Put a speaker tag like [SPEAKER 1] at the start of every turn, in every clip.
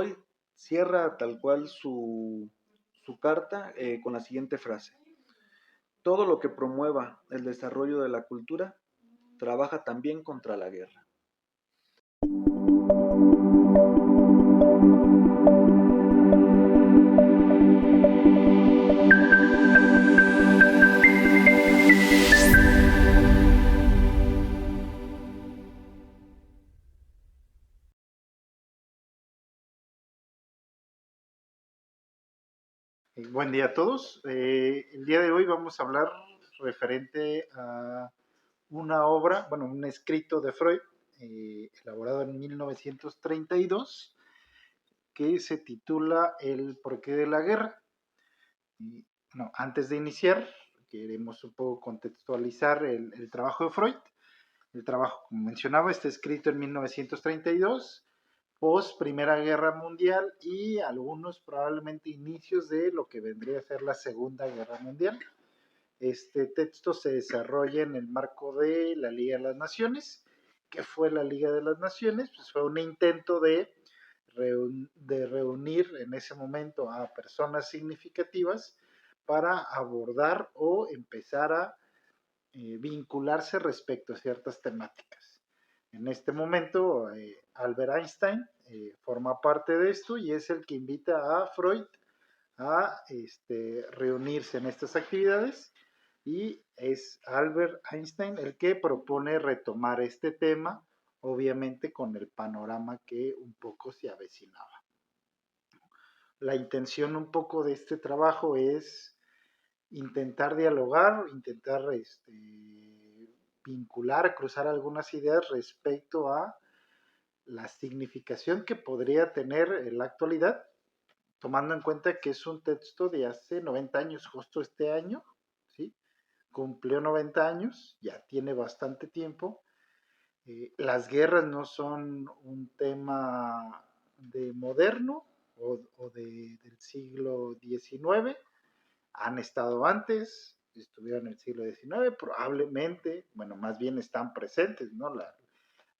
[SPEAKER 1] Freud cierra tal cual su carta con la siguiente frase: todo lo que promueva el desarrollo de la cultura trabaja también contra la guerra.
[SPEAKER 2] Buen día a todos. El día de hoy vamos a hablar referente a una obra, bueno, un escrito de Freud, elaborado en 1932, que se titula El porqué de la guerra. Antes de iniciar, queremos un poco contextualizar el trabajo de Freud. El trabajo, como mencionaba, está escrito en 1932, post Primera Guerra Mundial y algunos probablemente inicios de lo que vendría a ser la Segunda Guerra Mundial. Este texto se desarrolla en el marco de la Liga de las Naciones. ¿Qué fue la Liga de las Naciones? Pues fue un intento de reunir en ese momento a personas significativas para abordar o empezar a vincularse respecto a ciertas temáticas. En este momento, Albert Einstein forma parte de esto y es el que invita a Freud a reunirse en estas actividades, y es Albert Einstein el que propone retomar este tema, obviamente con el panorama que un poco se avecinaba. La intención un poco de este trabajo es intentar dialogar, intentar vincular, cruzar algunas ideas respecto a la significación que podría tener en la actualidad, tomando en cuenta que es un texto de hace 90 años, justo este año, ¿sí? Cumplió 90 años, ya tiene bastante tiempo. Las guerras no son un tema de moderno del siglo XIX, han estado antes, estuvieron en el siglo XIX, probablemente, bueno, más bien están presentes, ¿no?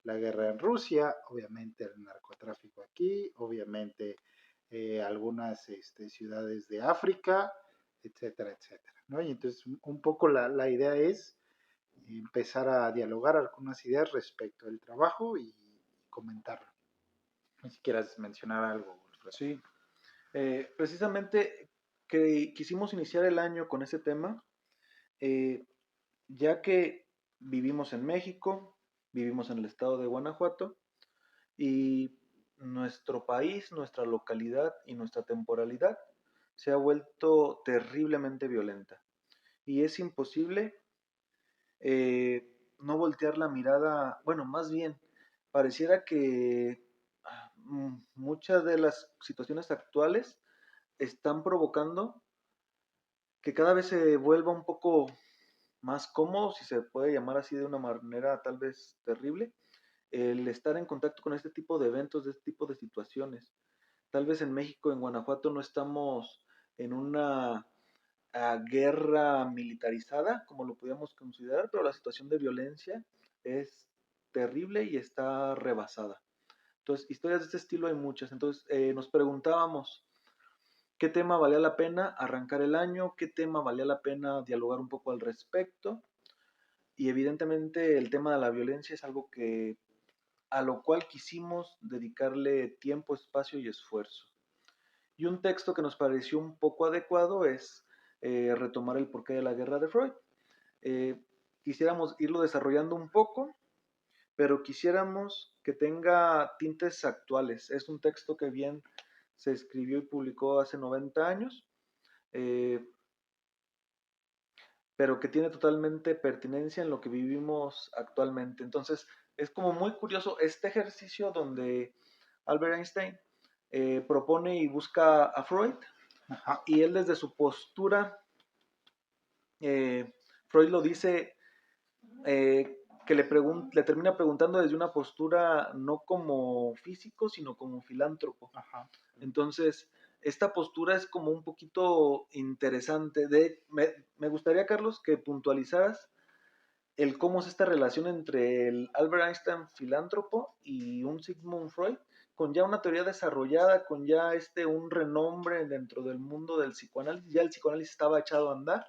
[SPEAKER 2] La guerra en Rusia, obviamente el narcotráfico aquí, obviamente algunas ciudades de África, etcétera, etcétera, ¿no? Y entonces un poco la idea es empezar a dialogar algunas ideas respecto al trabajo y comentarlo. No sé si quieras mencionar algo.
[SPEAKER 1] Sí, precisamente que quisimos iniciar el año con ese tema, ya que vivimos en México, vivimos en el estado de Guanajuato, y nuestro país, nuestra localidad y nuestra temporalidad se ha vuelto terriblemente violenta. Y es imposible no voltear la mirada, bueno, más bien, pareciera que muchas de las situaciones actuales están provocando que cada vez se vuelva un poco más cómodo, si se puede llamar así de una manera tal vez terrible, el estar en contacto con este tipo de eventos, de este tipo de situaciones. Tal vez en México, en Guanajuato, no estamos en una guerra militarizada, como lo podríamos considerar, pero la situación de violencia es terrible y está rebasada. Entonces, historias de este estilo hay muchas. Entonces, nos preguntábamos qué tema valía la pena arrancar el año, qué tema valía la pena dialogar un poco al respecto. Y evidentemente el tema de la violencia es algo que a lo cual quisimos dedicarle tiempo, espacio y esfuerzo. Y un texto que nos pareció un poco adecuado es retomar el porqué de la guerra de Freud. Quisiéramos irlo desarrollando un poco, pero quisiéramos que tenga tintes actuales. Es un texto que bien se escribió y publicó hace 90 años, eh, pero que tiene totalmente pertinencia en lo que vivimos actualmente. Entonces, es como muy curioso este ejercicio donde Albert Einstein propone y busca a Freud, y él desde su postura, Freud lo dice, que le termina preguntando desde una postura no como físico, sino como filántropo.
[SPEAKER 2] Ajá.
[SPEAKER 1] Entonces, esta postura es como un poquito interesante. Me gustaría, Carlos, que puntualizaras el cómo es esta relación entre el Albert Einstein filántropo y un Sigmund Freud, con ya una teoría desarrollada, con ya un renombre dentro del mundo del psicoanálisis, ya el psicoanálisis estaba echado a andar.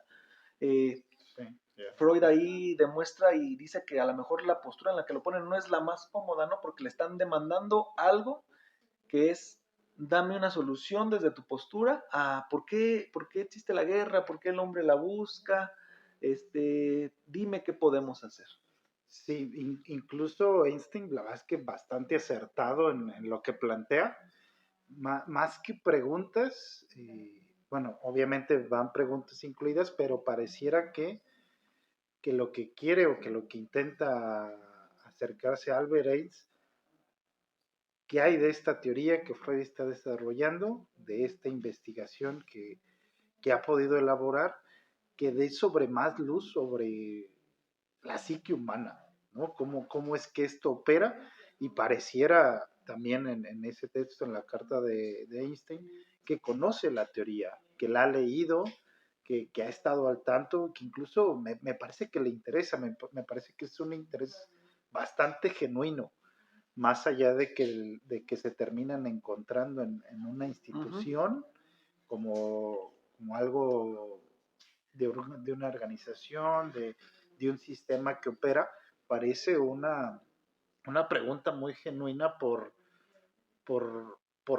[SPEAKER 1] Eh,
[SPEAKER 2] Sí, ya.
[SPEAKER 1] Freud ahí demuestra y dice que a lo mejor la postura en la que lo ponen no es la más cómoda, ¿no? Porque le están demandando algo que es, dame una solución desde tu postura a por qué existe la guerra, por qué el hombre la busca, dime qué podemos hacer.
[SPEAKER 2] Sí, incluso Einstein, la verdad es que bastante acertado en lo que plantea, más que preguntas, bueno, obviamente van preguntas incluidas, pero pareciera que lo que quiere o que lo que intenta acercarse a Albert Einstein, ¿qué hay de esta teoría que Freud está desarrollando, de esta investigación que ha podido elaborar, que dé sobre más luz sobre la psique humana, ¿no? ¿Cómo es que esto opera? Y pareciera también en ese texto, en la carta de Einstein, que conoce la teoría, que la ha leído, que ha estado al tanto, que incluso me parece que le interesa, me parece que es un interés bastante genuino, más allá de que se terminan encontrando en una
[SPEAKER 1] Ujú.
[SPEAKER 2] institución como algo de una organización, de un sistema que opera, parece una pregunta muy genuina por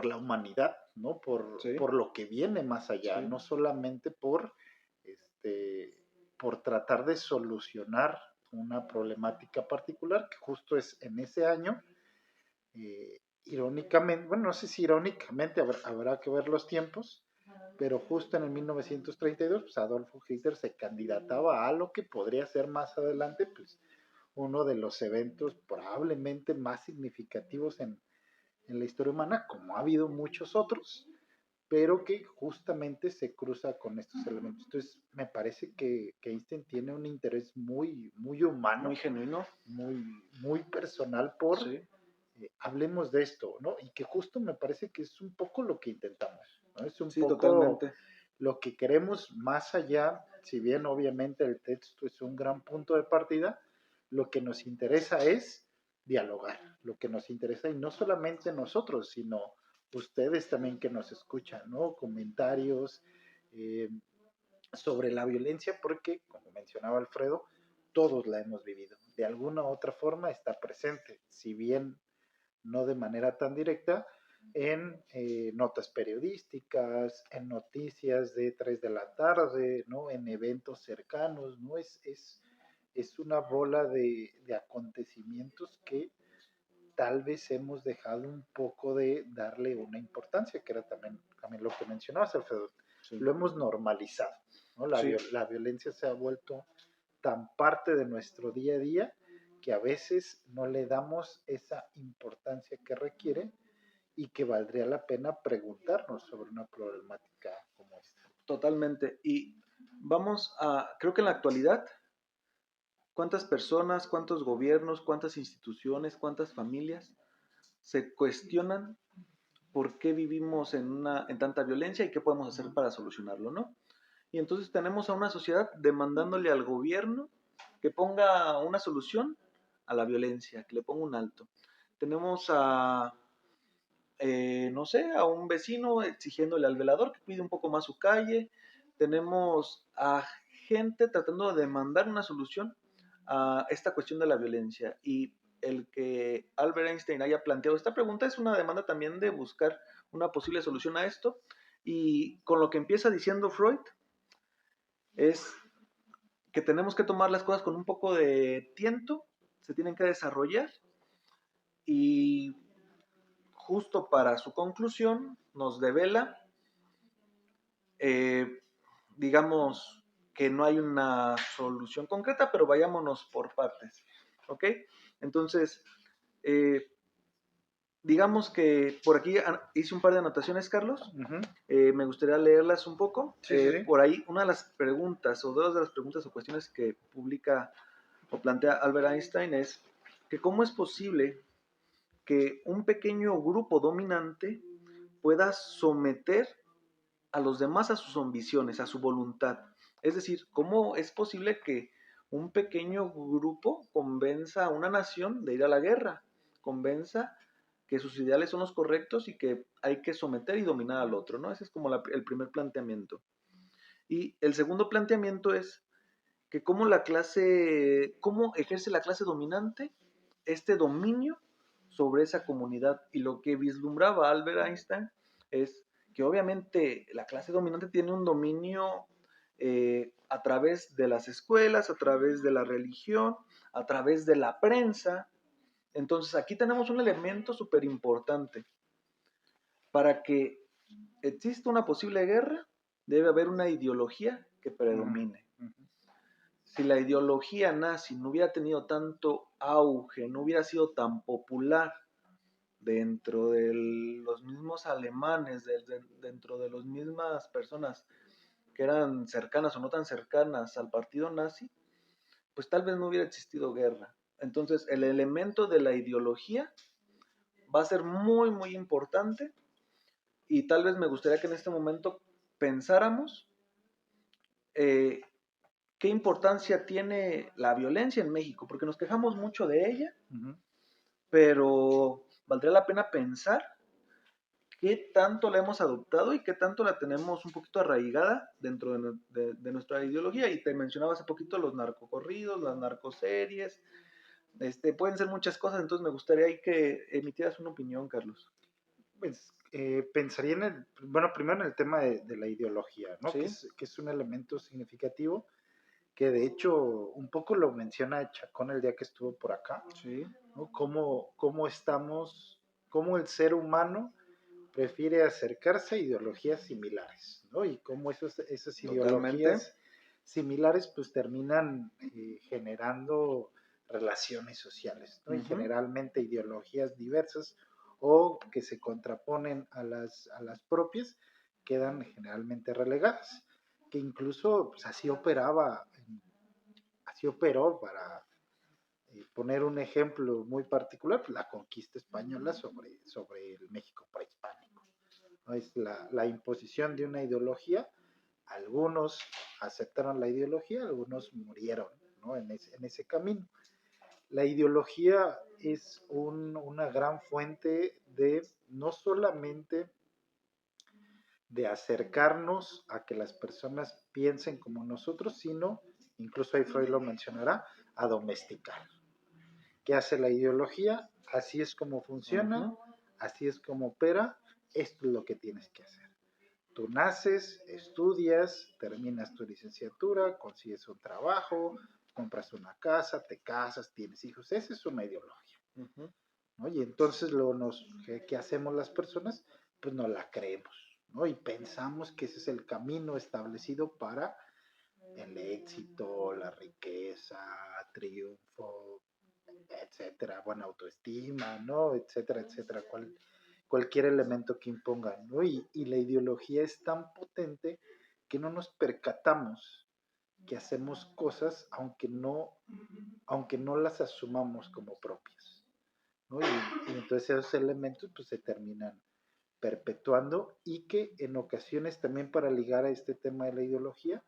[SPEAKER 2] la humanidad, ¿no?
[SPEAKER 1] Sí.
[SPEAKER 2] Por lo que viene más allá,
[SPEAKER 1] Sí.
[SPEAKER 2] no solamente este, por tratar de solucionar una problemática particular, que justo es en ese año, irónicamente, bueno, no sé si irónicamente habrá que ver los tiempos, pero justo en el 1932, pues Adolfo Hitler se candidataba a lo que podría ser más adelante, pues uno de los eventos probablemente más significativos en la historia humana, como ha habido muchos otros, pero que justamente se cruza con estos elementos. Entonces, me parece que Einstein tiene un interés muy
[SPEAKER 1] Muy
[SPEAKER 2] humano,
[SPEAKER 1] genuino.
[SPEAKER 2] muy, muy personal por
[SPEAKER 1] Sí.
[SPEAKER 2] hablemos de esto, ¿no? Y que justo me parece que es un poco lo que intentamos, ¿no? Es un
[SPEAKER 1] Sí,
[SPEAKER 2] poco
[SPEAKER 1] totalmente.
[SPEAKER 2] lo que queremos más allá, si bien obviamente el texto es un gran punto de partida, lo que nos interesa es dialogar, lo que nos interesa, y no solamente nosotros, sino ustedes también que nos escuchan, ¿no? Comentarios eh, sobre la violencia, porque, como mencionaba Alfredo, todos la hemos vivido. De alguna u otra forma está presente, si bien no de manera tan directa, en notas periodísticas, en noticias de 3 de la tarde, ¿no? En eventos cercanos, ¿no? Es una bola de acontecimientos que tal vez hemos dejado un poco de darle una importancia, que era también lo que mencionabas, Alfredo.
[SPEAKER 1] Sí.
[SPEAKER 2] Lo hemos normalizado, ¿no?
[SPEAKER 1] Sí.
[SPEAKER 2] La violencia se ha vuelto tan parte de nuestro día a día que a veces no le damos esa importancia que requiere y que valdría la pena preguntarnos sobre una problemática como esta.
[SPEAKER 1] Totalmente. Y creo que en la actualidad, ¿cuántas personas, cuántos gobiernos, cuántas instituciones, cuántas familias se cuestionan por qué vivimos en tanta violencia y qué podemos hacer para solucionarlo, ¿no? Y entonces tenemos a una sociedad demandándole al gobierno que ponga una solución a la violencia, que le ponga un alto. Tenemos no sé, a un vecino exigiéndole al velador que cuide un poco más su calle. Tenemos a gente tratando de demandar una solución a esta cuestión de la violencia. Y el que Albert Einstein haya planteado esta pregunta es una demanda también de buscar una posible solución a esto. Y con lo que empieza diciendo Freud es que tenemos que tomar las cosas con un poco de tiento, se tienen que desarrollar y justo para su conclusión nos devela, eh, digamos que no hay una solución concreta, pero vayámonos por partes, ¿ok? Entonces, eh, digamos que por aquí hice un par de anotaciones, Carlos.
[SPEAKER 2] Uh -huh.
[SPEAKER 1] Me gustaría leerlas un poco.
[SPEAKER 2] Sí, sí, sí.
[SPEAKER 1] Por ahí, una de las preguntas, o dos de las preguntas o cuestiones que publica o plantea Albert Einstein es que cómo es posible que un pequeño grupo dominante pueda someter a los demás a sus ambiciones, a su voluntad. Es decir, ¿cómo es posible que un pequeño grupo convenza a una nación de ir a la guerra? Convenza que sus ideales son los correctos y que hay que someter y dominar al otro, ¿no? Ese es como el primer planteamiento. Y el segundo planteamiento es que cómo ejerce la clase dominante este dominio sobre esa comunidad. Y lo que vislumbraba Albert Einstein es que obviamente la clase dominante tiene un dominio a través de las escuelas, a través de la religión, a través de la prensa. Entonces aquí tenemos un elemento súper importante. Para que exista una posible guerra, debe haber una ideología que predomine. Si la ideología nazi no hubiera tenido tanto auge, no hubiera sido tan popular dentro de los mismos alemanes, dentro de las mismas personas que eran cercanas o no tan cercanas al partido nazi, pues tal vez no hubiera existido guerra. Entonces el elemento de la ideología va a ser muy, muy importante y tal vez me gustaría que en este momento pensáramos eh, qué importancia tiene la violencia en México, porque nos quejamos mucho de ella, pero valdría la pena pensar qué tanto la hemos adoptado y qué tanto la tenemos un poquito arraigada dentro de nuestra ideología. Y te mencionaba hace poquito los narcocorridos, las narcoseries, pueden ser muchas cosas, entonces me gustaría ahí que emitieras una opinión, Carlos.
[SPEAKER 2] Pues pensaría bueno, primero en el tema de la ideología, ¿no?
[SPEAKER 1] Sí,
[SPEAKER 2] Que es un elemento significativo que de hecho un poco lo menciona Chacón el día que estuvo por acá,
[SPEAKER 1] sí,
[SPEAKER 2] ¿no? Cómo el ser humano prefiere acercarse a ideologías similares, ¿no? Y cómo esas
[SPEAKER 1] totalmente.
[SPEAKER 2] ideologías similares pues terminan generando relaciones sociales, ¿no? Y
[SPEAKER 1] Ujú.
[SPEAKER 2] generalmente ideologías diversas o que se contraponen a las propias quedan generalmente relegadas, que incluso pues, así operó para poner un ejemplo muy particular, pues, la conquista española sobre el México prehispánico. ¿No? Es la imposición de una ideología. Algunos aceptaron la ideología, algunos murieron, ¿no? En ese camino. La ideología es una gran fuente de no solamente de acercarnos a que las personas piensen como nosotros, sino, incluso ahí Freud lo mencionará, a domesticar. ¿Qué hace la ideología? Así es como funciona,
[SPEAKER 1] Ujú.
[SPEAKER 2] así es como opera, esto es lo que tienes que hacer. Tú naces, estudias, terminas tu licenciatura, consigues un trabajo, compras una casa, te casas, tienes hijos. Esa es una ideología.
[SPEAKER 1] Ujú.
[SPEAKER 2] ¿No? Y entonces ¿qué hacemos las personas? Pues no la creemos, ¿no? Y pensamos que ese es el camino establecido para el éxito, la riqueza, triunfo, etcétera, buena autoestima, ¿no? Etcétera, etcétera, cualquier elemento que impongan, ¿no? Y la ideología es tan potente que no nos percatamos que hacemos cosas aunque no las asumamos como propias, ¿no? Y entonces esos elementos pues se terminan perpetuando y que en ocasiones también para ligar a este tema de la ideología,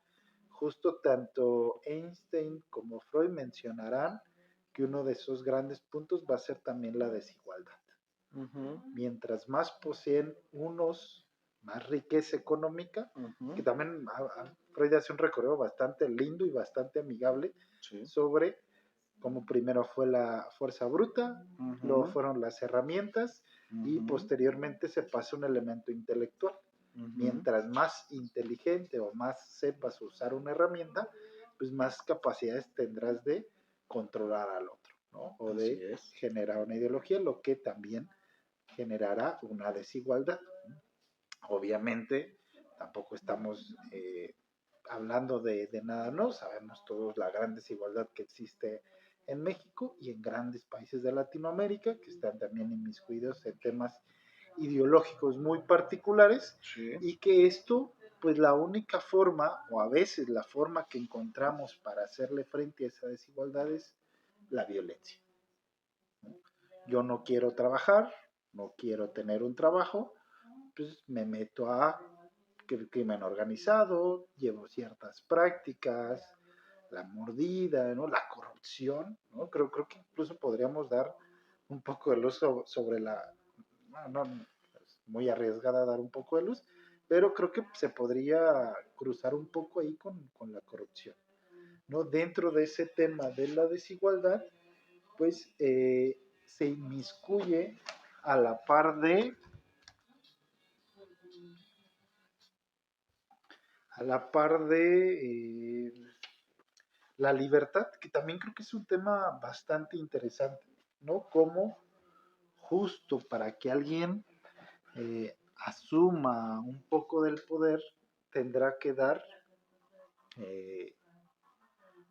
[SPEAKER 2] justo tanto Einstein como Freud mencionarán que uno de esos grandes puntos va a ser también la desigualdad.
[SPEAKER 1] Ujú.
[SPEAKER 2] Mientras más poseen unos, más riqueza económica, que
[SPEAKER 1] Ujú.
[SPEAKER 2] también Freud hace un recorrido bastante lindo y bastante amigable
[SPEAKER 1] Sí.
[SPEAKER 2] sobre cómo primero fue la fuerza bruta, luego
[SPEAKER 1] Ujú.
[SPEAKER 2] fueron las herramientas y
[SPEAKER 1] Ujú.
[SPEAKER 2] posteriormente se pasa un elemento intelectual.
[SPEAKER 1] Ujú.
[SPEAKER 2] Mientras más inteligente o más sepas usar una herramienta, pues más capacidades tendrás de controlar al otro, ¿no? O
[SPEAKER 1] Así
[SPEAKER 2] de
[SPEAKER 1] es.
[SPEAKER 2] generar una ideología, lo que también generará una desigualdad. Obviamente, tampoco estamos hablando de nada, no, sabemos todos la gran desigualdad que existe en México y en grandes países de Latinoamérica que están también inmiscuidos en temas ideológicos muy particulares
[SPEAKER 1] Sí.
[SPEAKER 2] y que esto, pues la única forma o a veces la forma que encontramos para hacerle frente a esa desigualdad es la violencia. Yo no quiero trabajar, no quiero tener un trabajo, pues me meto a crimen organizado, llevo ciertas prácticas, la mordida, ¿no? La corrupción, ¿no? Creo que incluso podríamos dar un poco de luz sobre es muy arriesgada dar un poco de luz, pero creo que se podría cruzar un poco ahí con la corrupción, ¿no? Dentro de ese tema de la desigualdad, pues se inmiscuye a la par de a la par de la libertad, que también creo que es un tema bastante interesante, ¿no? Como justo para que alguien asuma un poco del poder, tendrá que dar, eh,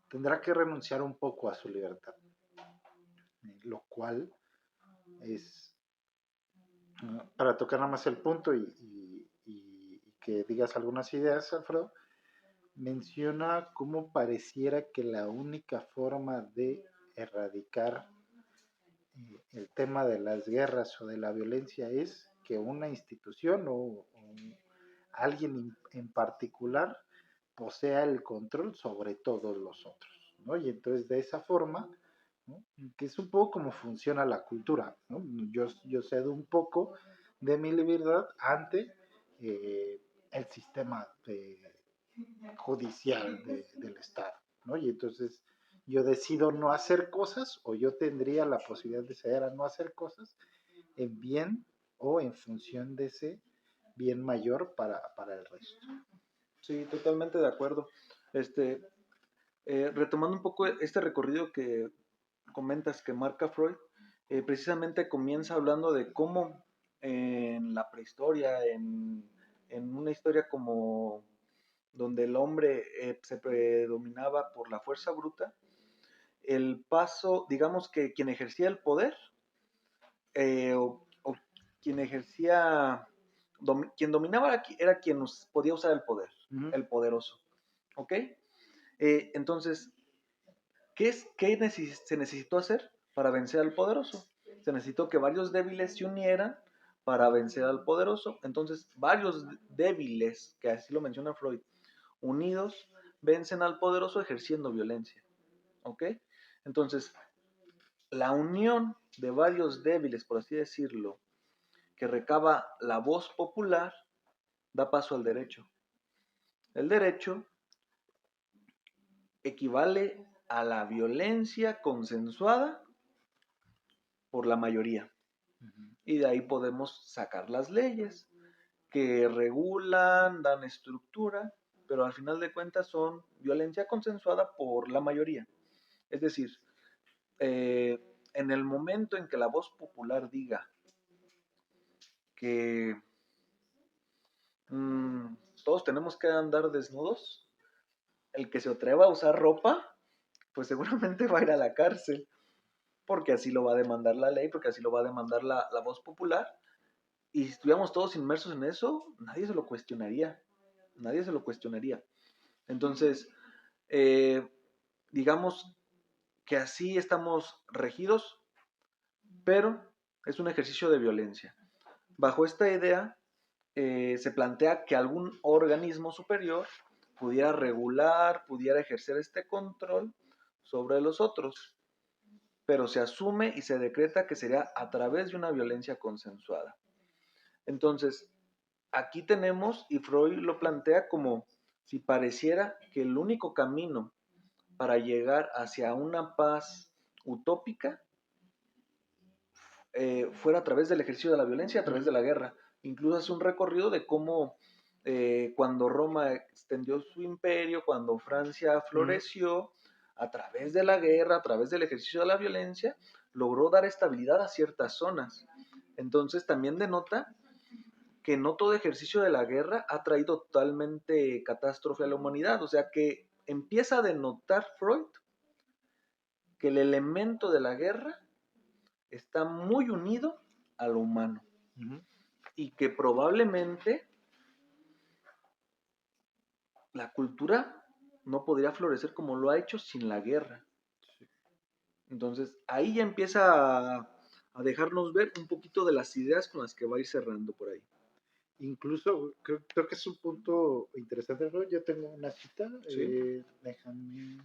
[SPEAKER 2] tendrá que renunciar un poco a su libertad, lo cual es, para tocar nada más el punto y que digas algunas ideas, Alfredo, menciona cómo pareciera que la única forma de erradicar el tema de las guerras o de la violencia es que una institución o alguien en particular posea el control sobre todos los otros, ¿no? Y entonces de esa forma, ¿no? Que es un poco como funciona la cultura, ¿no? Yo cedo un poco de mi libertad ante el sistema judicial del Estado, ¿no? Y entonces yo decido no hacer cosas o yo tendría la posibilidad de ceder a no hacer cosas en bien o en función de ese bien mayor para el resto.
[SPEAKER 1] Sí, totalmente de acuerdo. Este, retomando un poco este recorrido que comentas que marca Freud, precisamente comienza hablando de cómo en la prehistoria, en una historia como donde el hombre se predominaba por la fuerza bruta, el paso, digamos que quien ejercía el poder, o quien ejercía, quien dominaba era quien podía usar el poder, el poderoso. ¿Ok? Entonces, ¿qué se necesitó hacer para vencer al poderoso? Se necesitó que varios débiles se unieran para vencer al poderoso. Entonces, varios débiles, que así lo menciona Freud, unidos, vencen al poderoso ejerciendo violencia. ¿Ok? Entonces, la unión de varios débiles, por así decirlo, que recaba la voz popular, da paso al derecho. El derecho equivale a la violencia consensuada por la mayoría. Y de ahí podemos sacar las leyes que regulan, dan estructura, pero al final de cuentas son violencia consensuada por la mayoría. Es decir, en el momento en que la voz popular diga que mmm, todos tenemos que andar desnudos, el que se atreva a usar ropa, pues seguramente va a ir a la cárcel, porque así lo va a demandar la ley, porque así lo va a demandar la voz popular. Y si estuviéramos todos inmersos en eso, nadie se lo cuestionaría. Nadie se lo cuestionaría. Entonces, eh, digamos que así estamos regidos, pero es un ejercicio de violencia. Bajo esta idea, se plantea que algún organismo superior pudiera regular, pudiera ejercer este control sobre los otros, pero se asume y se decreta que sería a través de una violencia consensuada. Entonces, aquí tenemos, y Freud lo plantea como si pareciera que el único camino para llegar hacia una paz utópica fuera a través del ejercicio de la violencia, a través de la guerra. Incluso hace un recorrido de cómo cuando Roma extendió su imperio, cuando Francia floreció, a través de la guerra, a través del ejercicio de la violencia, logró dar estabilidad a ciertas zonas. Entonces también denota que no todo ejercicio de la guerra ha traído totalmente catástrofe a la humanidad. O sea que empieza a denotar Freud que el elemento de la guerra está muy unido a lo humano. Y que probablemente la cultura no podría florecer como lo ha hecho sin la guerra. Entonces ahí ya empieza a dejarnos ver un poquito de las ideas con las que va a ir cerrando por ahí.
[SPEAKER 2] Incluso creo que es un punto interesante, ¿no? Yo tengo una cita,
[SPEAKER 1] ¿Sí?
[SPEAKER 2] déjenme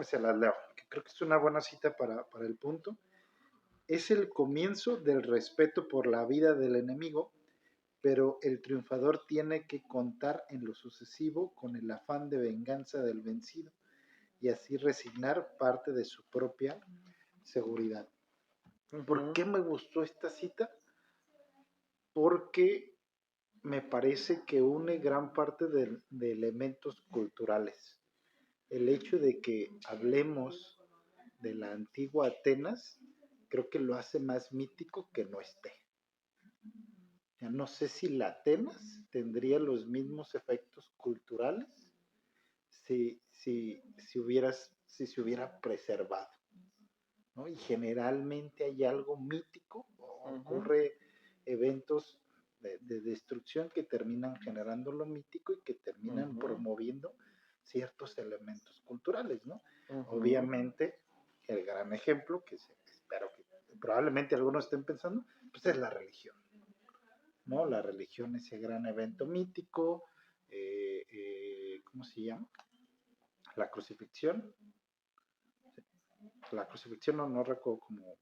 [SPEAKER 2] se las leo, que creo que es una buena cita para el punto. Es el comienzo del respeto por la vida del enemigo, pero el triunfador tiene que contar en lo sucesivo con el afán de venganza del vencido y así resignar parte de su propia seguridad. ¿Por qué me gustó esta cita? Porque me parece que une gran parte de elementos culturales. El hecho de que hablemos de la antigua Atenas, creo que lo hace más mítico que no esté. Ya no sé si la Atenas tendría los mismos efectos culturales si se hubiera preservado, ¿no? Y generalmente hay algo mítico, ocurre eventos de destrucción que terminan generando lo mítico y que terminan promoviendo ciertos elementos culturales, ¿no? Obviamente, el gran ejemplo, espero que probablemente algunos estén pensando, pues es la religión, ¿no? La religión, ese gran evento mítico, ¿cómo se llama? La crucifixión. La crucifixión no recuerdo como,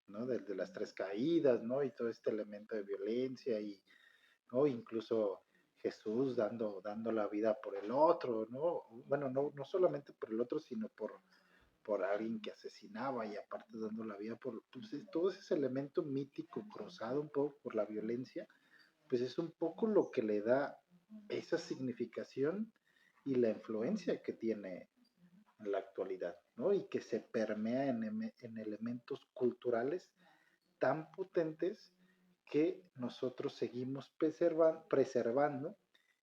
[SPEAKER 2] ¿no? De las tres caídas, ¿no? Y todo este elemento de violencia y, ¿no? Incluso Jesús dando la vida por el otro, ¿no? Bueno, no solamente por el otro, sino por alguien que asesinaba y aparte dando la vida por, pues, todo ese elemento mítico cruzado un poco por la violencia, pues es un poco lo que le da esa significación y la influencia que tiene en la actualidad, ¿no? Y que se permea en elementos culturales tan potentes que nosotros seguimos preservando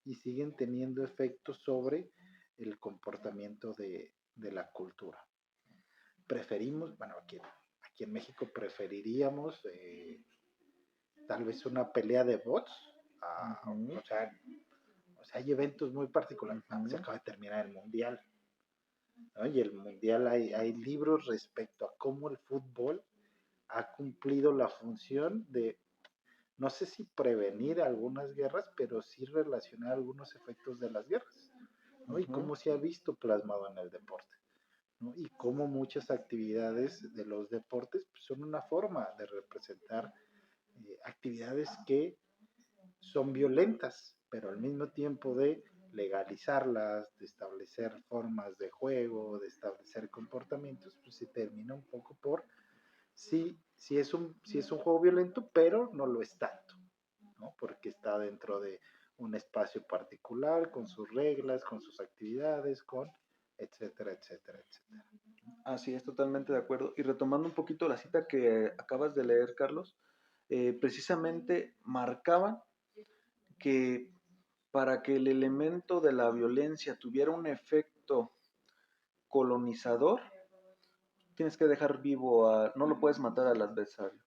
[SPEAKER 2] y siguen teniendo efectos sobre el comportamiento de la cultura. Preferimos, bueno, aquí en México preferiríamos tal vez una pelea de bots, o sea, hay eventos muy particulares. Se acaba de terminar el Mundial, ¿no? Y el Mundial hay libros respecto a cómo el fútbol ha cumplido la función de, no sé si prevenir algunas guerras, pero sí relacionar algunos efectos de las guerras, ¿no? Y cómo se ha visto plasmado en el deporte, ¿no? Y cómo muchas actividades de los deportes pues, son una forma de representar actividades que son violentas, pero al mismo tiempo de legalizarlas, de establecer formas de juego, de establecer comportamientos, pues se termina un poco por sí es un juego violento, pero no lo es tanto, ¿no? Porque está dentro de un espacio particular, con sus reglas, con sus actividades, con etcétera, etcétera, etcétera.
[SPEAKER 1] Así es, totalmente de acuerdo. Y retomando un poquito la cita que acabas de leer, Carlos, precisamente marcaban que para que el elemento de la violencia tuviera un efecto colonizador, tienes que dejar vivo no lo puedes matar al adversario.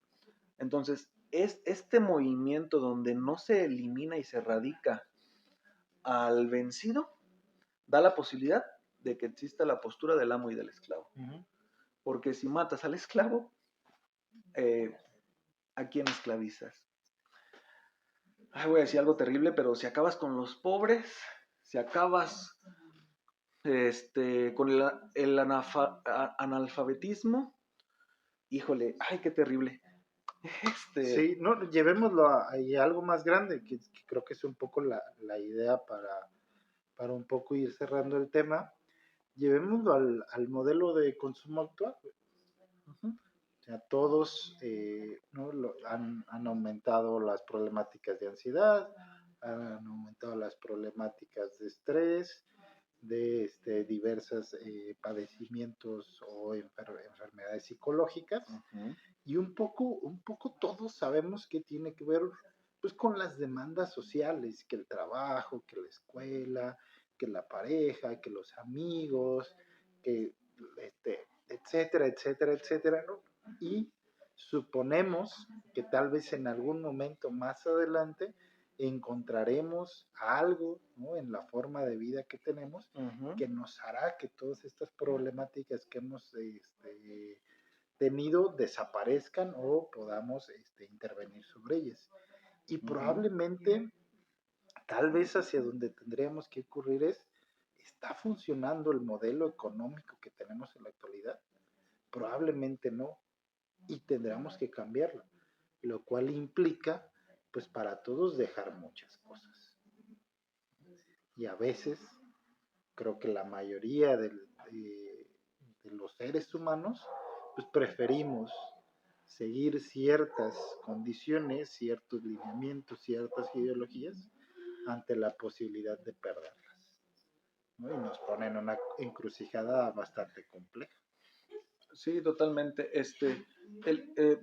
[SPEAKER 1] Entonces, es este movimiento donde no se elimina y se erradica al vencido, da la posibilidad de que exista la postura del amo y del esclavo. Porque si matas al esclavo, ¿a quién esclavizas? Ay, voy a decir algo terrible, pero si acabas con los pobres, si acabas con el analfabetismo, híjole, ay, qué terrible.
[SPEAKER 2] Sí, no, llevémoslo a algo más grande, que creo que es un poco la idea para un poco ir cerrando el tema. Llevémoslo al modelo de consumo actual. O sea, todos ¿no? Han aumentado las problemáticas de ansiedad, han aumentado las problemáticas de estrés, de diversos padecimientos o enfermedades psicológicas. Y un poco todos sabemos que tiene que ver pues con las demandas sociales, que el trabajo, que la escuela, que la pareja, que los amigos, que etcétera, etcétera, etcétera, ¿no? Y suponemos que tal vez en algún momento más adelante encontraremos algo, ¿no? En la forma de vida que tenemos que nos hará que todas estas problemáticas que hemos tenido desaparezcan o podamos intervenir sobre ellas. Y probablemente, tal vez hacia donde tendríamos que ocurrir ¿está funcionando el modelo económico que tenemos en la actualidad? Probablemente no, y tendremos que cambiarlo, lo cual implica, pues para todos, dejar muchas cosas. Y a veces, creo que la mayoría de los seres humanos, pues preferimos seguir ciertas condiciones, ciertos lineamientos, ciertas ideologías, ante la posibilidad de perderlas, ¿no? Y nos pone en una encrucijada bastante compleja.
[SPEAKER 1] Sí, totalmente. El, eh,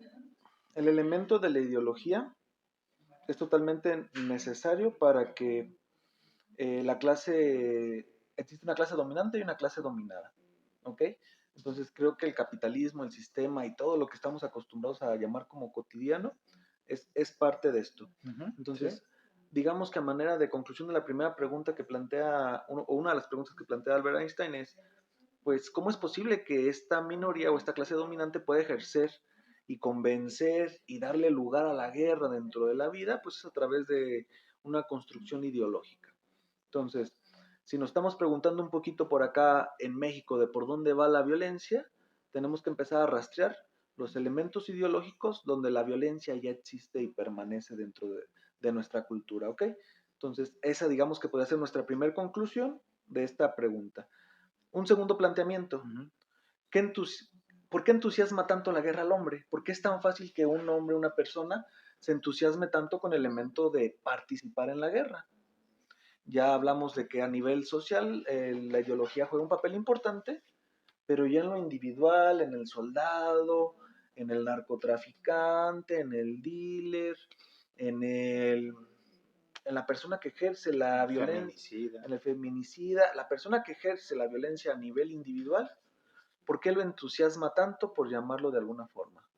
[SPEAKER 1] el elemento de la ideología es totalmente necesario para que existe una clase dominante y una clase dominada, ¿ok? Entonces creo que el capitalismo, el sistema y todo lo que estamos acostumbrados a llamar como cotidiano es parte de esto.
[SPEAKER 2] ¿Sí?
[SPEAKER 1] Entonces, digamos que a manera de conclusión de la primera pregunta que plantea, o una de las preguntas que plantea Albert Einstein es, pues, ¿cómo es posible que esta minoría o esta clase dominante pueda ejercer y convencer y darle lugar a la guerra dentro de la vida? Pues es a través de una construcción ideológica. Entonces, si nos estamos preguntando un poquito por acá en México de por dónde va la violencia, tenemos que empezar a rastrear los elementos ideológicos donde la violencia ya existe y permanece dentro de nuestra cultura, ¿ok? Entonces, esa digamos que puede ser nuestra primera conclusión de esta pregunta. Un segundo planteamiento. ¿Qué ¿Por qué entusiasma tanto la guerra al hombre? ¿Por qué es tan fácil que un hombre, una persona, se entusiasme tanto con el elemento de participar en la guerra? Ya hablamos de que a nivel social la ideología juega un papel importante, pero ya en lo individual, en el soldado, en el narcotraficante, en el dealer, en, el, en la persona que ejerce la violencia,
[SPEAKER 2] Feminicida.
[SPEAKER 1] en el feminicida, la persona que ejerce la violencia a nivel individual, ¿por qué lo entusiasma tanto, por llamarlo de alguna forma?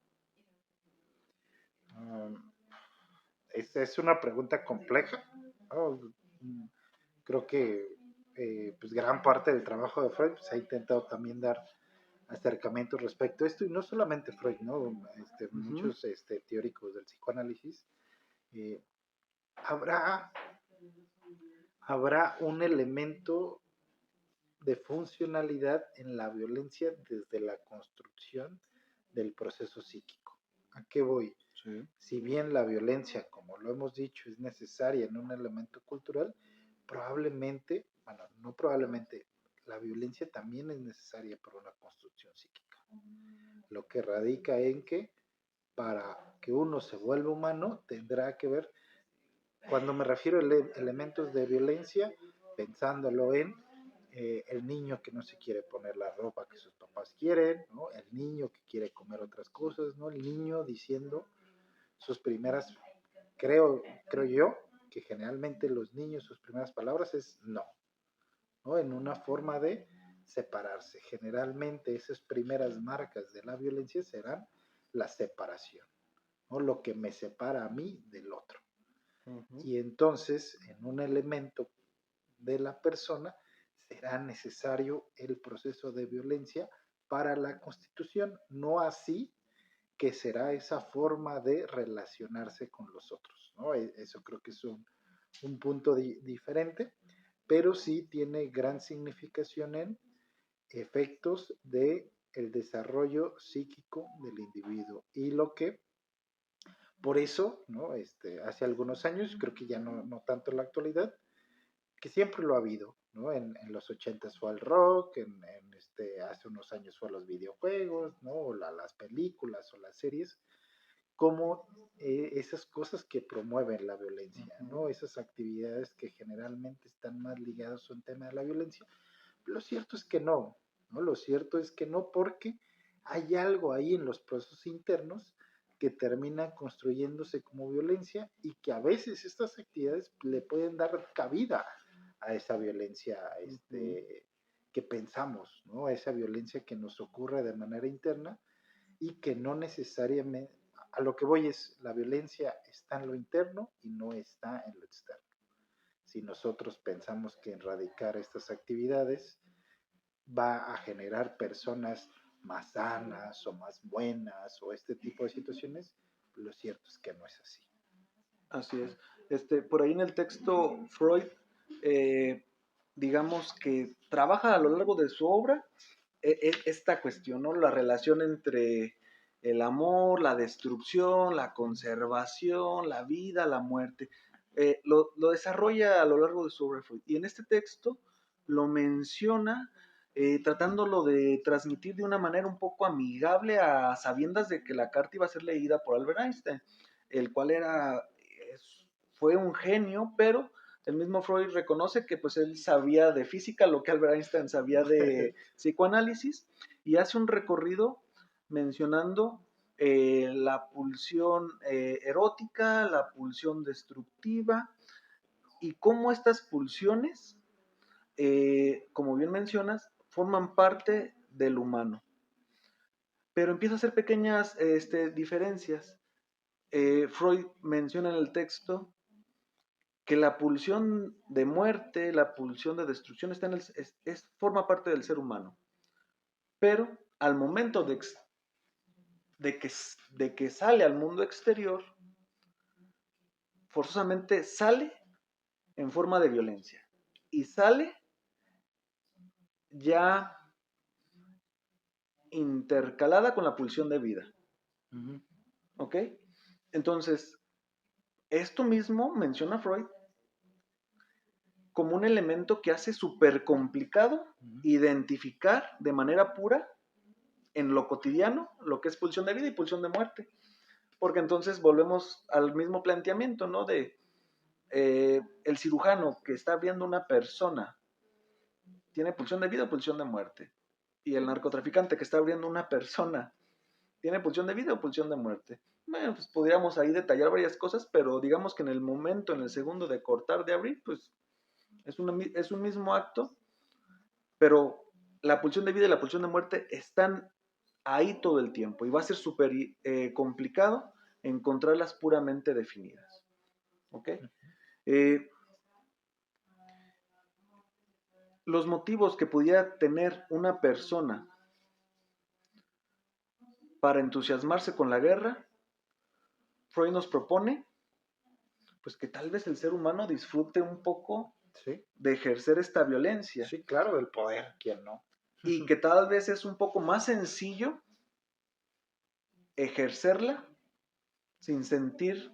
[SPEAKER 2] Esta es una pregunta compleja. Oh, creo que pues gran parte del trabajo de Freud pues, ha intentado también dar acercamientos respecto a esto, y no solamente Freud, ¿no?
[SPEAKER 1] Ujú.
[SPEAKER 2] Muchos teóricos del psicoanálisis. eh, habrá, habrá un elemento de funcionalidad en la violencia desde la construcción del proceso psíquico. ¿A qué voy?
[SPEAKER 1] Sí.
[SPEAKER 2] Si bien la violencia, como lo hemos dicho, es necesaria en un elemento cultural, probablemente, bueno, no probablemente, la violencia también es necesaria para una construcción psíquica. Lo que radica en que para que uno se vuelva humano tendrá que ver, cuando me refiero a elementos de violencia, pensándolo en el niño que no se quiere poner la ropa que sus papás quieren, ¿no? El niño que quiere comer otras cosas, ¿no? El niño diciendo sus primeras, creo, creo yo, que generalmente los niños sus primeras palabras es no, ¿no? En una forma de separarse. Generalmente esas primeras marcas de la violencia serán la separación, ¿no? Lo que me separa a mí del otro.
[SPEAKER 1] Ujú.
[SPEAKER 2] Y entonces, en un elemento de la persona, será necesario el proceso de violencia para la constitución, no así que será esa forma de relacionarse con los otros, ¿no? Eso creo que es un punto diferente, pero sí tiene gran significación en efectos de el desarrollo psíquico del individuo, y lo que por eso, ¿no? Hace algunos años, creo que ya no tanto en la actualidad, que siempre lo ha habido, ¿no? En los 80s fue el rock, hace unos años fue los videojuegos, ¿no? O las películas o las series, como esas cosas que promueven la violencia, ¿no? Esas actividades que generalmente están más ligadas a un tema de la violencia. Lo cierto es que no, ¿no? Lo cierto es que no, porque hay algo ahí en los procesos internos que termina construyéndose como violencia, y que a veces estas actividades le pueden dar cabida a esa violencia
[SPEAKER 1] Ujú.
[SPEAKER 2] que pensamos, ¿no? A esa violencia que nos ocurre de manera interna, y que no necesariamente, a lo que voy es, la violencia está en lo interno y no está en lo externo. Si nosotros pensamos que erradicar estas actividades va a generar personas más sanas o más buenas o este tipo de situaciones, lo cierto es que no es así.
[SPEAKER 1] Así es. Por ahí en el texto, Freud, eh, digamos que trabaja a lo largo de su obra esta cuestión, ¿no? La relación entre el amor, la destrucción, la conservación, la vida, la muerte. Lo desarrolla a lo largo de su obra Freud. Y en este texto lo menciona tratándolo de transmitir de una manera un poco amigable a sabiendas de que la carta iba a ser leída por Albert Einstein, el cual fue un genio, pero el mismo Freud reconoce que pues él sabía de física lo que Albert Einstein sabía de psicoanálisis y hace un recorrido mencionando la pulsión erótica, la pulsión destructiva y cómo estas pulsiones, como bien mencionas, forman parte del humano. Pero empieza a hacer pequeñas diferencias. Freud menciona en el texto que la pulsión de muerte, la pulsión de destrucción está en forma parte del ser humano. Pero al momento de que sale al mundo exterior, forzosamente sale en forma de violencia. Y sale ya intercalada con la pulsión de vida.
[SPEAKER 2] Uh-huh.
[SPEAKER 1] ¿Ok? Entonces, esto mismo menciona Freud como un elemento que hace súper complicado identificar de manera pura en lo cotidiano lo que es pulsión de vida y pulsión de muerte. Porque entonces volvemos al mismo planteamiento, ¿no? De el cirujano que está viendo una persona, ¿tiene pulsión de vida o pulsión de muerte? Y el narcotraficante que está abriendo una persona, ¿tiene pulsión de vida o pulsión de muerte? Bueno, pues podríamos ahí detallar varias cosas, pero digamos que en el momento, en el segundo de cortar, de abrir, pues es un mismo acto, pero la pulsión de vida y la pulsión de muerte están ahí todo el tiempo y va a ser súper complicado encontrarlas puramente definidas. ¿Ok? Los motivos que pudiera tener una persona para entusiasmarse con la guerra, Freud nos propone pues que tal vez el ser humano disfrute un poco
[SPEAKER 2] Sí,
[SPEAKER 1] de ejercer esta violencia
[SPEAKER 2] sí, claro, del poder, ¿quién no?
[SPEAKER 1] y que tal vez es un poco más sencillo ejercerla sin sentir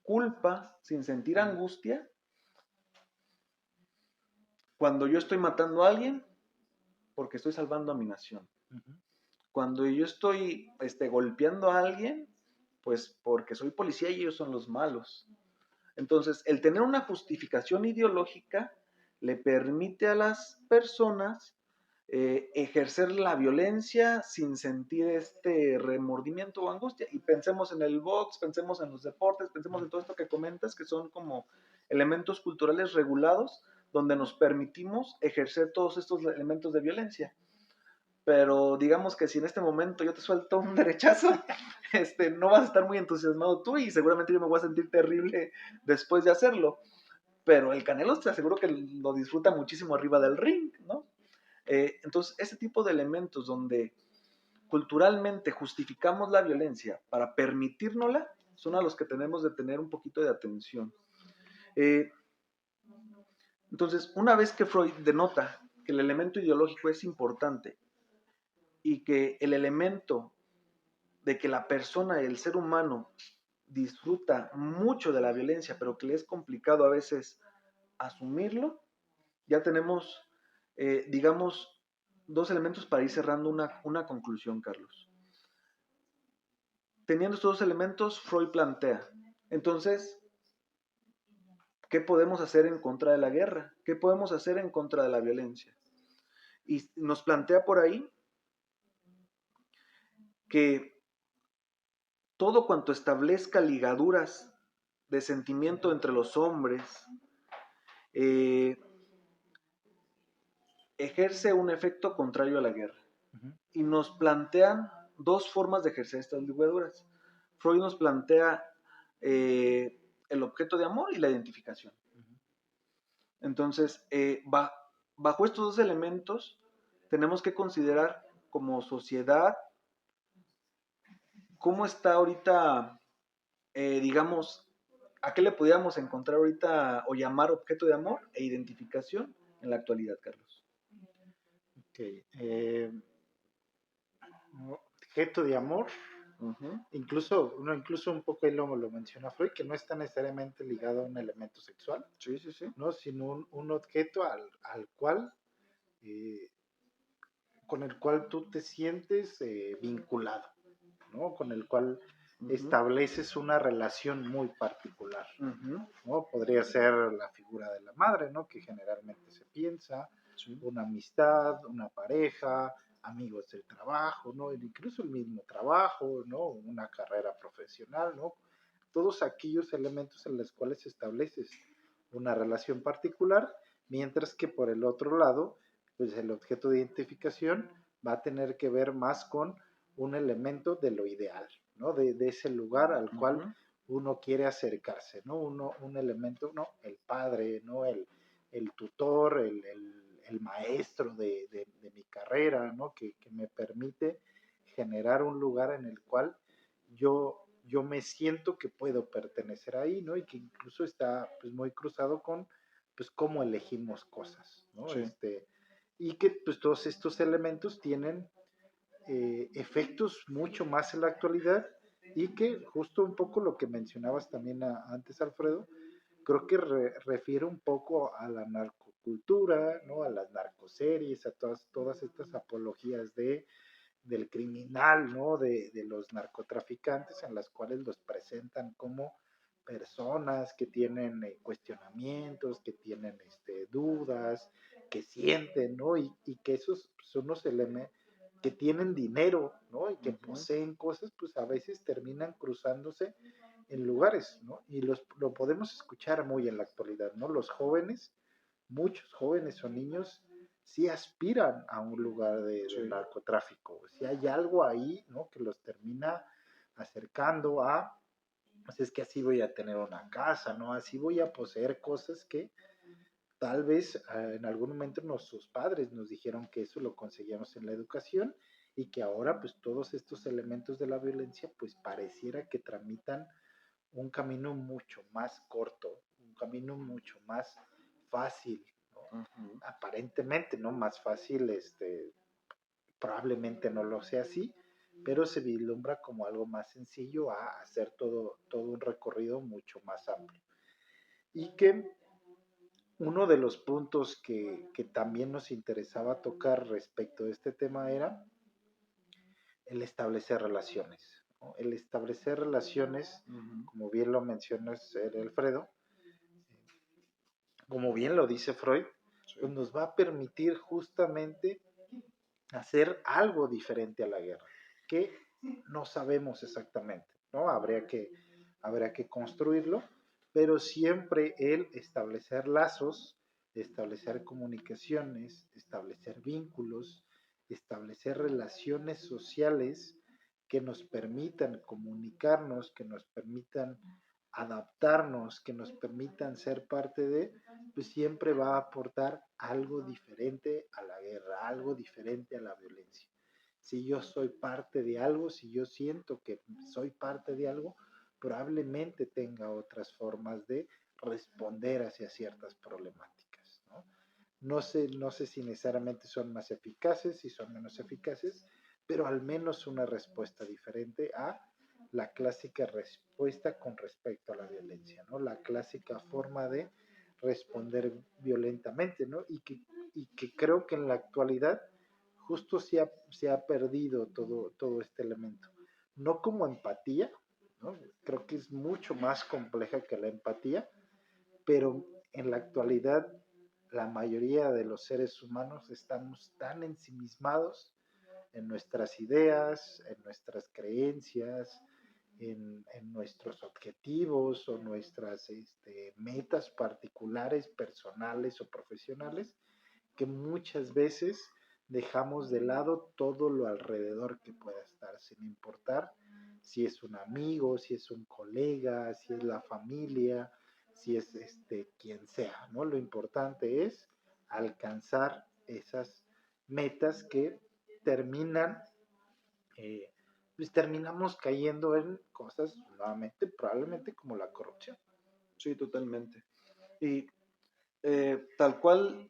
[SPEAKER 1] culpa, sin sentir angustia, cuando yo estoy matando a alguien porque estoy salvando a mi nación.
[SPEAKER 2] Uh-huh.
[SPEAKER 1] Cuando yo estoy golpeando a alguien, pues porque soy policía y ellos son los malos. Entonces, el tener una justificación ideológica le permite a las personas ejercer la violencia sin sentir este remordimiento o angustia. Y pensemos en el box, pensemos en los deportes, pensemos en todo esto que comentas, que son como elementos culturales regulados, donde nos permitimos ejercer todos estos elementos de violencia. Pero digamos que si en este momento yo te suelto un derechazo, no vas a estar muy entusiasmado tú y seguramente yo me voy a sentir terrible después de hacerlo. Pero el Canelo te aseguro que lo disfruta muchísimo arriba del ring, ¿no? Entonces, ese tipo de elementos donde culturalmente justificamos la violencia para permitírnosla, son a los que tenemos de tener un poquito de atención. Eh, entonces, una vez que Freud denota que el elemento ideológico es importante y que el elemento de que la persona, el ser humano, disfruta mucho de la violencia, pero que le es complicado a veces asumirlo, ya tenemos, digamos, dos elementos para ir cerrando una conclusión, Carlos. Teniendo estos dos elementos, Freud plantea, entonces, ¿qué podemos hacer en contra de la guerra? ¿Qué podemos hacer en contra de la violencia? Y nos plantea por ahí que todo cuanto establezca ligaduras de sentimiento entre los hombres eh, ejerce un efecto contrario a la guerra.
[SPEAKER 2] Uh-huh.
[SPEAKER 1] Y nos plantean dos formas de ejercer estas ligaduras. Freud nos plantea el objeto de amor y la identificación.
[SPEAKER 2] Uh-huh.
[SPEAKER 1] Entonces, bajo estos dos elementos, tenemos que considerar como sociedad cómo está ahorita, digamos, a qué le pudiéramos encontrar ahorita o llamar objeto de amor e identificación en la actualidad, Carlos.
[SPEAKER 2] Ok. Objeto de amor.
[SPEAKER 1] Ujú.
[SPEAKER 2] Incluso un poco ahí lo menciona Freud, que no está necesariamente ligado a un elemento sexual,
[SPEAKER 1] Sí, sí, sí.
[SPEAKER 2] ¿no? Sino un objeto al cual, eh, con el cual tú te sientes vinculado, ¿no? Con el cual
[SPEAKER 1] Ujú,
[SPEAKER 2] estableces una relación muy particular,
[SPEAKER 1] ujú,
[SPEAKER 2] ¿no? Podría ser la figura de la madre, ¿no? Que generalmente se piensa,
[SPEAKER 1] sí.
[SPEAKER 2] una amistad, una pareja, amigos del trabajo, ¿no? Incluso el mismo trabajo, ¿no? Una carrera profesional, ¿no? Todos aquellos elementos en los cuales estableces una relación particular, mientras que por el otro lado, pues el objeto de identificación va a tener que ver más con un elemento de lo ideal, ¿no? De ese lugar al cual
[SPEAKER 1] Ujú,
[SPEAKER 2] uno quiere acercarse, ¿no? Un elemento, ¿no? El padre, ¿no? El tutor, el maestro de mi carrera, ¿no? Que me permite generar un lugar en el cual yo me siento que puedo pertenecer ahí, ¿no? Y que incluso está pues muy cruzado con pues cómo elegimos cosas, ¿no?
[SPEAKER 1] sí.
[SPEAKER 2] Y que pues todos estos elementos tienen efectos mucho más en la actualidad y que justo un poco lo que mencionabas también antes, Alfredo, creo que refiere un poco a la narcocultura, ¿no? A las narcoseries, a todas estas apologías del criminal, ¿no? De los narcotraficantes en las cuales los presentan como personas que tienen cuestionamientos, que tienen dudas, que sienten, ¿no? Y que esos son los elementos que tienen dinero, ¿no? Y que
[SPEAKER 1] Ujú,
[SPEAKER 2] poseen cosas, pues a veces terminan cruzándose en lugares, ¿no? Y lo podemos escuchar muy en la actualidad, ¿no? Los jóvenes, muchos jóvenes o niños, sí aspiran a un lugar de
[SPEAKER 1] sí.
[SPEAKER 2] narcotráfico, si hay algo ahí, ¿no? Que los termina acercando a, pues es que así voy a tener una casa, ¿no? Así voy a poseer cosas que tal vez en algún momento nuestros padres nos dijeron que eso lo conseguíamos en la educación y que ahora pues todos estos elementos de la violencia pues pareciera que tramitan un camino mucho más corto, un camino mucho más fácil, ¿no?
[SPEAKER 1] Ujú,
[SPEAKER 2] Aparentemente, ¿no? Más fácil, probablemente no lo sea así, pero se vislumbra como algo más sencillo a hacer todo un recorrido mucho más amplio. Y que uno de los puntos que también nos interesaba tocar respecto de este tema era el establecer relaciones, ¿no? El establecer relaciones,
[SPEAKER 1] ujú,
[SPEAKER 2] como bien lo mencionas, Alfredo, como bien lo dice Freud, pues
[SPEAKER 1] sí.
[SPEAKER 2] nos va a permitir justamente hacer algo diferente a la guerra, que no sabemos exactamente, ¿no? Habría que construirlo, pero siempre el establecer lazos, establecer comunicaciones, establecer vínculos, establecer relaciones sociales que nos permitan comunicarnos, que nos permitan adaptarnos, que nos permitan ser parte de, pues siempre va a aportar algo diferente a la guerra, algo diferente a la violencia. Si yo soy parte de algo, si yo siento que soy parte de algo, probablemente tenga otras formas de responder hacia ciertas problemáticas, ¿no? No sé si necesariamente son más eficaces, si son menos eficaces, pero al menos una respuesta diferente a la clásica respuesta con respecto a la violencia, ¿no? La clásica forma de responder violentamente, ¿no? Y que creo que en la actualidad justo se ha perdido todo este elemento. No como empatía, ¿no? Creo que es mucho más compleja que la empatía, pero en la actualidad la mayoría de los seres humanos estamos tan ensimismados en nuestras ideas, en nuestras creencias, nuestros objetivos o nuestras metas particulares, personales o profesionales, que muchas veces dejamos de lado todo lo alrededor que pueda estar, sin importar si es un amigo, si es un colega, si es la familia, si es quien sea, ¿no? Lo importante es alcanzar esas metas que terminan, eh, pues terminamos cayendo en cosas nuevamente, probablemente como la corrupción.
[SPEAKER 1] Sí, totalmente. Y tal cual,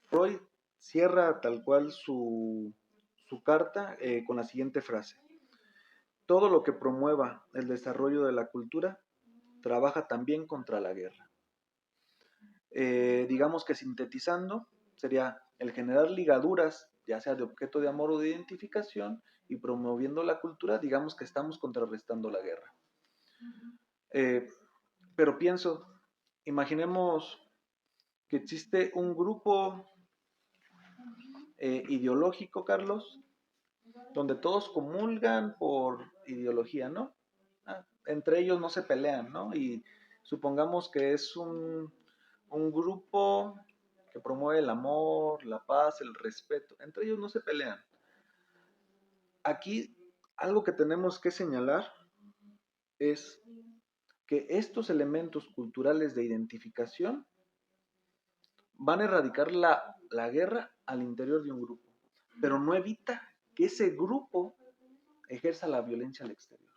[SPEAKER 1] Freud cierra tal cual su carta con la siguiente frase. todo lo que promueva el desarrollo de la cultura trabaja también contra la guerra. Digamos que sintetizando, sería el generar ligaduras, ya sea de objeto de amor o de identificación, y promoviendo la cultura, digamos que estamos contrarrestando la guerra. Eh, pero pienso, imaginemos que existe un grupo ideológico, Carlos, donde todos comulgan por ideología, ¿no? Entre ellos no se pelean, ¿no? Y supongamos que es un grupo que promueve el amor, la paz, el respeto. Entre ellos no se pelean. Aquí algo que tenemos que señalar es que estos elementos culturales de identificación van a erradicar la guerra al interior de un grupo, pero no evita que ese grupo ejerza la violencia al exterior.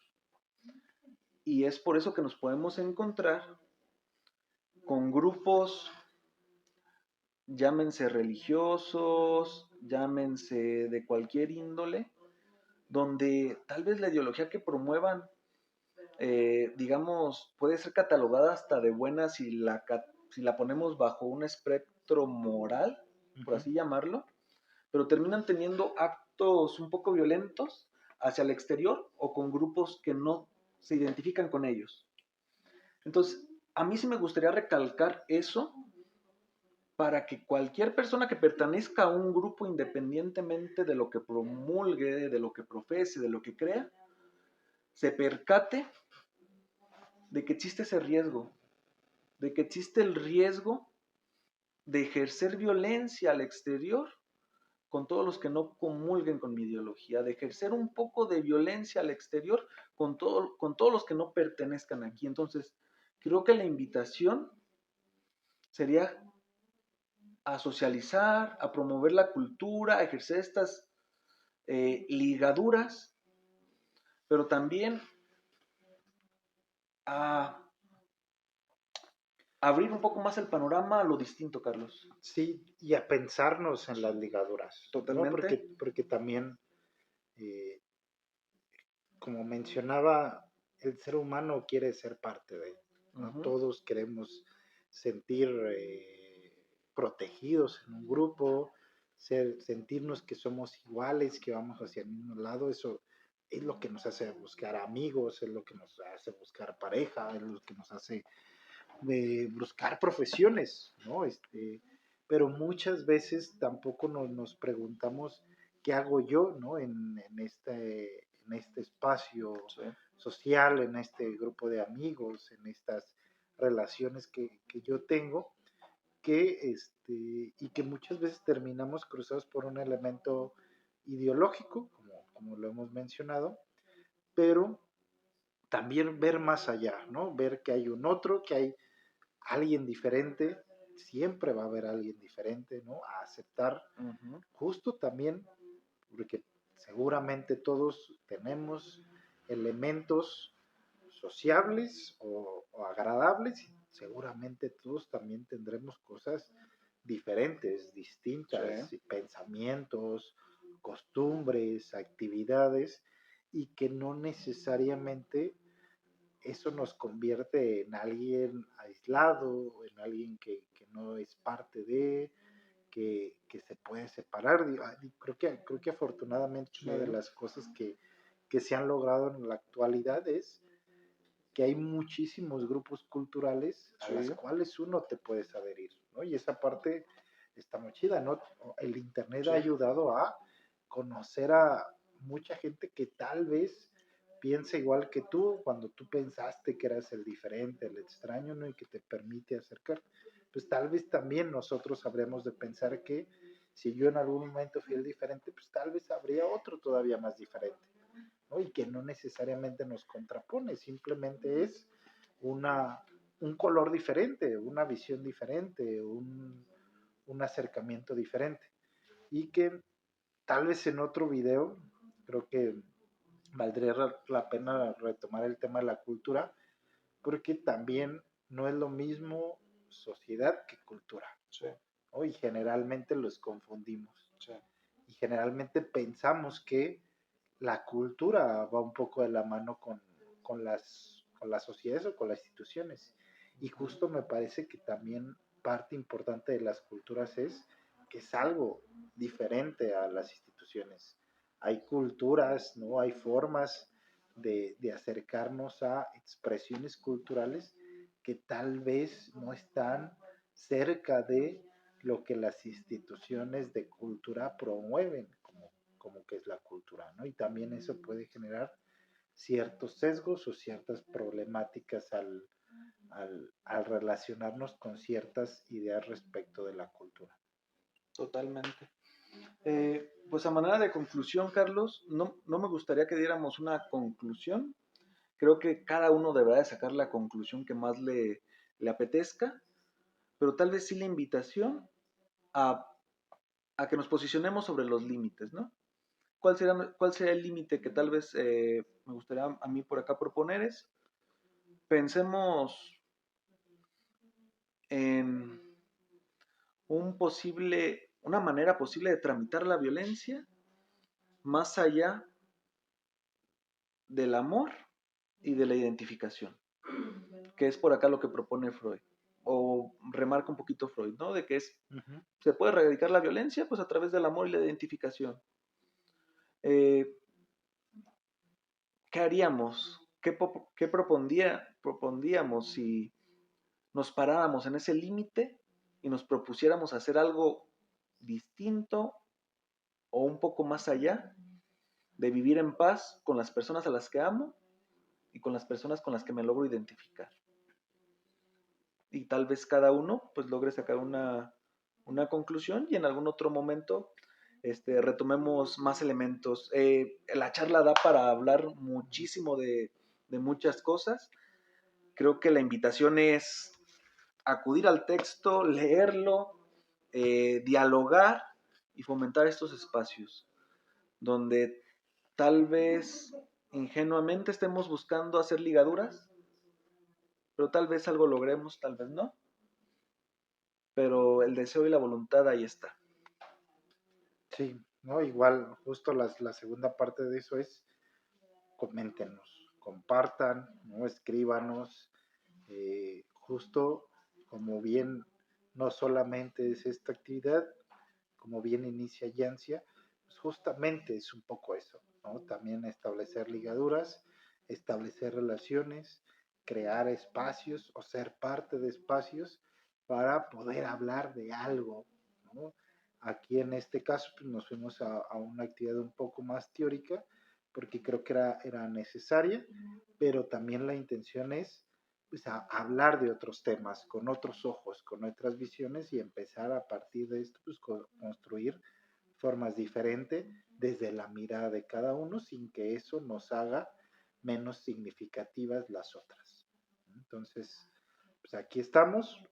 [SPEAKER 1] Y es por eso que nos podemos encontrar con grupos, llámense religiosos, llámense de cualquier índole, donde tal vez la ideología que promuevan, digamos, puede ser catalogada hasta de buena si la ponemos bajo un espectro moral, por así llamarlo, pero terminan teniendo actos un poco violentos hacia el exterior o con grupos que no se identifican con ellos. Entonces, a mí sí me gustaría recalcar eso para que cualquier persona que pertenezca a un grupo, independientemente de lo que promulgue, de lo que profese, de lo que crea, se percate de que existe ese riesgo, de que existe el riesgo de ejercer violencia al exterior con todos los que no comulguen con mi ideología, de ejercer un poco de violencia al exterior con todos los que no pertenezcan aquí. Entonces, creo que la invitación sería a socializar, a promover la cultura, a ejercer estas ligaduras, pero también a abrir un poco más el panorama a lo distinto, Carlos.
[SPEAKER 2] Sí, y a pensarnos en las ligaduras, ¿no?
[SPEAKER 1] Totalmente.
[SPEAKER 2] Porque también, eh, como mencionaba, el ser humano quiere ser parte de, ¿no?
[SPEAKER 1] Uh-huh.
[SPEAKER 2] Todos queremos sentir protegidos en un grupo, sentirnos que somos iguales, que vamos hacia el mismo lado. Eso es lo que nos hace buscar amigos, es lo que nos hace buscar pareja, es lo que nos hace buscar profesiones, ¿no? Pero muchas veces tampoco nos preguntamos qué hago yo, ¿no? En este espacio
[SPEAKER 1] Sí.
[SPEAKER 2] social, en este grupo de amigos, en estas relaciones que yo tengo, y que muchas veces terminamos cruzados por un elemento ideológico, como lo hemos mencionado, pero también ver más allá, ¿no? Ver que hay un otro, que hay alguien diferente, siempre va a haber alguien diferente, ¿no? A aceptar,
[SPEAKER 1] Uh-huh.
[SPEAKER 2] justo también, porque seguramente todos tenemos elementos sociables o agradables, y seguramente todos también tendremos cosas diferentes, distintas,
[SPEAKER 1] Sí.
[SPEAKER 2] pensamientos, costumbres, actividades, y que no necesariamente eso nos convierte en alguien aislado, en alguien que no es parte de, que se puede separar. Creo que afortunadamente
[SPEAKER 1] Sí.
[SPEAKER 2] una de las cosas que se han logrado en la actualidad es que hay muchísimos grupos culturales a las
[SPEAKER 1] Sí.
[SPEAKER 2] cuales uno te puedes adherir, ¿no? Y esa parte está muy chida, ¿no? El Internet
[SPEAKER 1] Sí.
[SPEAKER 2] ha ayudado a conocer a mucha gente que tal vez piensa igual que tú cuando tú pensaste que eras el diferente, el extraño, ¿no? Y que te permite acercar. Pues tal vez también nosotros habremos de pensar que si yo en algún momento fui el diferente, pues tal vez habría otro todavía más diferente, ¿no? Y que no necesariamente nos contrapone, simplemente es una, un color diferente, una visión diferente, un acercamiento diferente. Y que tal vez en otro video, creo que valdría la pena retomar el tema de la cultura, porque también no es lo mismo sociedad que cultura,
[SPEAKER 1] Sí.
[SPEAKER 2] ¿no? Y generalmente los confundimos.
[SPEAKER 1] Sí.
[SPEAKER 2] Y generalmente pensamos que la cultura va un poco de la mano con las sociedades o con las instituciones. Y justo me parece que también parte importante de las culturas es que es algo diferente a las instituciones. Hay culturas, ¿no? Hay formas de acercarnos a expresiones culturales que tal vez no están cerca de lo que las instituciones de cultura promueven, como que es la cultura, ¿no? Y también eso puede generar ciertos sesgos o ciertas problemáticas al relacionarnos con ciertas ideas respecto de la cultura.
[SPEAKER 1] Totalmente. Pues a manera de conclusión, Carlos, no me gustaría que diéramos una conclusión. Creo que cada uno deberá de sacar la conclusión que más le apetezca, pero tal vez sí la invitación a, a que nos posicionemos sobre los límites, ¿no? Cuál sería el límite que tal vez me gustaría a mí por acá proponer? Es, pensemos en una manera posible de tramitar la violencia más allá del amor y de la identificación, que es por acá lo que propone Freud, o remarca un poquito Freud, ¿no? De que
[SPEAKER 2] Uh -huh.
[SPEAKER 1] se puede erradicar la violencia pues a través del amor y la identificación. Eh, ¿Qué haríamos? ¿Qué propondríamos si nos paráramos en ese límite y nos propusiéramos hacer algo distinto o un poco más allá de vivir en paz con las personas a las que amo y con las personas con las que me logro identificar? Y tal vez cada uno pues logre sacar una conclusión y en algún otro momento retomemos más elementos. La charla da para hablar muchísimo de muchas cosas. Creo que la invitación es acudir al texto, leerlo, dialogar y fomentar estos espacios donde tal vez ingenuamente estemos buscando hacer ligaduras, pero tal vez algo logremos, tal vez no, pero el deseo y la voluntad ahí está.
[SPEAKER 2] Sí, ¿no? Igual, justo la segunda parte de eso es coméntenos, compartan, ¿no? Escríbanos, justo como bien no solamente es esta actividad, como bien inicia Yancia, pues justamente es un poco eso, ¿no? También establecer ligaduras, establecer relaciones, crear espacios o ser parte de espacios para poder hablar de algo, ¿no? Aquí en este caso pues nos fuimos a una actividad un poco más teórica porque creo que era necesaria, pero también la intención es pues, a hablar de otros temas, con otros ojos, con otras visiones y empezar a partir de esto, pues construir formas diferentes desde la mirada de cada uno sin que eso nos haga menos significativas las otras. Entonces, pues aquí estamos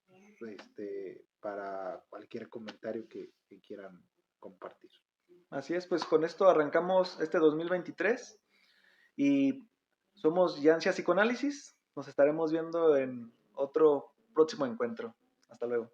[SPEAKER 2] para cualquier comentario que quieran compartir.
[SPEAKER 1] Así es, pues con esto arrancamos este 2023 y somos Yancia Psicoanálisis. Nos estaremos viendo en otro próximo encuentro. Hasta luego.